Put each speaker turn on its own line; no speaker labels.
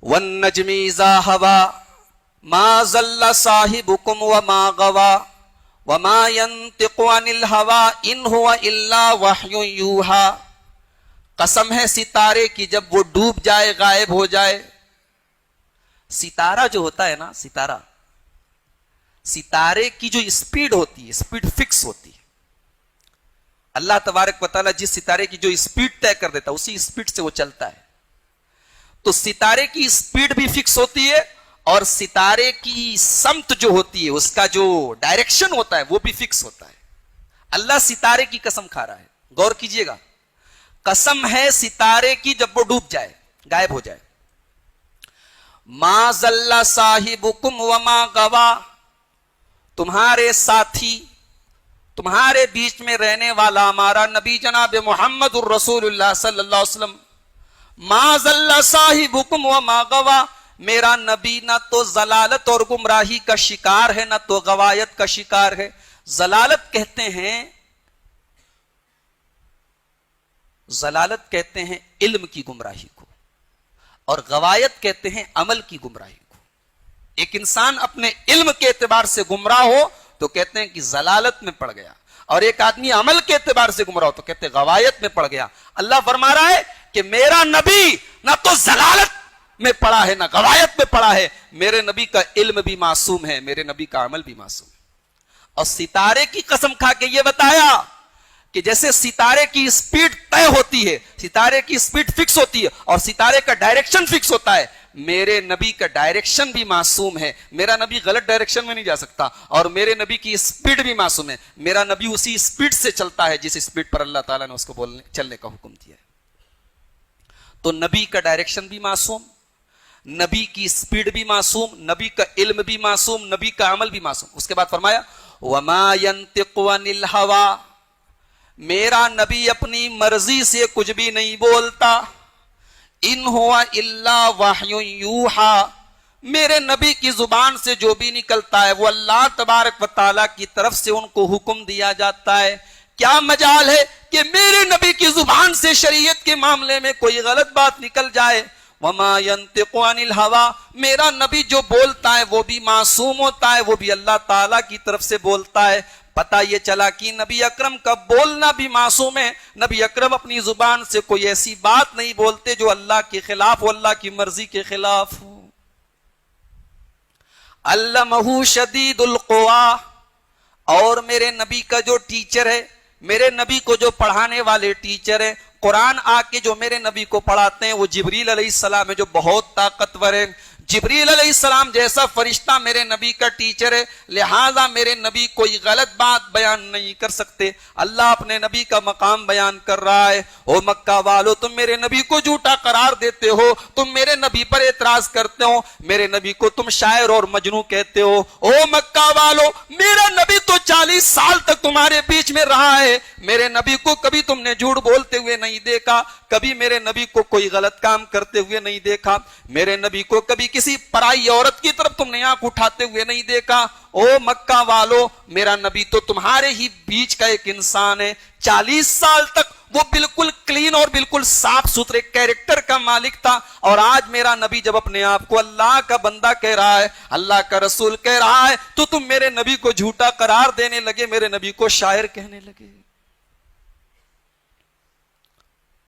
والنجم اذا هوى ما ضل صاحبكم وما غوى وما ينطق عن الهوى ان هو الا وحي يوحى. قسم ہے ستارے کی جب وہ ڈوب جائے غائب ہو جائے. ستارہ جو ہوتا ہے نا، ستارے کی جو اسپیڈ ہوتی ہے، اسپیڈ فکس ہوتی ہے. اللہ تبارک و تعالیٰ جس ستارے کی جو اسپیڈ طے کر دیتا ہے اسی اسپیڈ سے وہ چلتا ہے. تو ستارے کی اسپیڈ بھی فکس ہوتی ہے اور ستارے کی سمت جو ہوتی ہے، اس کا جو ڈائریکشن ہوتا ہے وہ بھی فکس ہوتا ہے. اللہ ستارے کی قسم کھا رہا ہے، غور کیجئے گا. قسم ہے ستارے کی جب وہ ڈوب جائے، غائب ہو جائے. ما ضل صاحبکم وما غوی، تمہارے ساتھی، تمہارے بیچ میں رہنے والا ہمارا نبی جناب محمد الرسول اللہ صلی اللہ علیہ وسلم، ما ضل صاحبکم وما غوی، میرا نبی نہ تو ضلالت اور گمراہی کا شکار ہے نہ تو غوایت کا شکار ہے. ضلالت کہتے ہیں علم کی گمراہی کو، اور غوایت کہتے ہیں عمل کی گمراہی کو. ایک انسان اپنے علم کے اعتبار سے گمراہ ہو تو کہتے ہیں کہ ضلالت میں پڑ گیا، اور ایک آدمی عمل کے اعتبار سے گمراہ ہو تو کہتے ہیں غوایت میں پڑ گیا. اللہ فرما رہا ہے کہ میرا نبی نہ تو ضلالت میں پڑا ہے نہ غوایت میں پڑا ہے. میرے نبی کا علم بھی معصوم ہے، میرے نبی کا عمل بھی معصوم ہے. اور ستارے کی قسم کھا کے یہ بتایا کہ جیسے ستارے کی اسپیڈ طے ہوتی ہے، ستارے کی اسپیڈ فکس ہوتی ہے اور ستارے کا ڈائریکشن فکس ہوتا ہے، میرے نبی کا ڈائریکشن بھی معصوم ہے. میرا نبی غلط ڈائریکشن میں نہیں جا سکتا، اور میرے نبی کی اسپیڈ بھی معصوم ہے. میرا نبی اسی اسپیڈ سے چلتا ہے جس اسپیڈ پر اللہ تعالیٰ نے اس کو چلنے کا حکم دیا ہے. تو نبی کا ڈائریکشن بھی معصوم، نبی کی اسپیڈ بھی معصوم، نبی کا علم بھی معصوم، نبی کا عمل بھی معصوم. اس کے بعد فرمایا وَمَا يَنْتِقُ عَنِ الْهَوَىٰ، میرا نبی اپنی مرضی سے کچھ بھی نہیں بولتا. ان ہوا الا وحی یوحا، میرے نبی کی زبان سے جو بھی نکلتا ہے وہ اللہ تبارک و تعالیٰ کی طرف سے ان کو حکم دیا جاتا ہے. کیا مجال ہے کہ میرے نبی کی زبان سے شریعت کے معاملے میں کوئی غلط بات نکل جائے. وما ينطق عن الهوى، میرا نبی جو بولتا ہے وہ بھی معصوم ہوتا ہے، وہ بھی اللہ تعالیٰ کی طرف سے بولتا ہے. پتہ یہ چلا کہ نبی اکرم کا بولنا بھی معصوم ہے. نبی اکرم اپنی زبان سے کوئی ایسی بات نہیں بولتے جو اللہ کے خلاف ہو، اللہ کی مرضی کے خلاف ہو. علمہ شدید القوا، اور میرے نبی کا جو ٹیچر ہے، میرے نبی کو جو پڑھانے والے ٹیچر ہیں، قرآن آ کے جو میرے نبی کو پڑھاتے ہیں وہ جبریل علیہ السلام ہے جو بہت طاقتور ہے. جبریل علیہ السلام جیسا فرشتہ میرے نبی کا ٹیچر ہے، لہذا میرے نبی کوئی غلط بات بیان نہیں کر سکتے. اللہ اپنے نبی کا مقام بیان کر رہا ہے. او مکہ والو، تم میرے نبی کو جھوٹا قرار دیتے ہو، تم میرے نبی پر اعتراض کرتے ہو، میرے نبی کو تم شاعر اور مجنوں کہتے ہو. او مکہ والو، میرا نبی تو 40 سال تک تمہارے بیچ میں رہا ہے، میرے نبی کو کبھی تم نے جھوٹ بولتے ہوئے نہیں دیکھا، کبھی میرے نبی کو کوئی غلط کام کرتے ہوئے نہیں دیکھا، میرے نبی کو کبھی کسی پرائی عورت کی طرف تم نے آنکھ اٹھاتے ہوئے نہیں دیکھا. او مکہ والو، میرا نبی تو تمہارے ہی بیچ کا ایک انسان ہے. 40 سال تک وہ بالکل کلین اور بالکل صاف ستھرے کیریکٹر کا مالک تھا، اور آج میرا نبی جب اپنے آپ کو اللہ کا بندہ کہہ رہا ہے، اللہ کا رسول کہہ رہا ہے، تو تم میرے نبی کو جھوٹا قرار دینے لگے، میرے نبی کو شاعر کہنے لگے.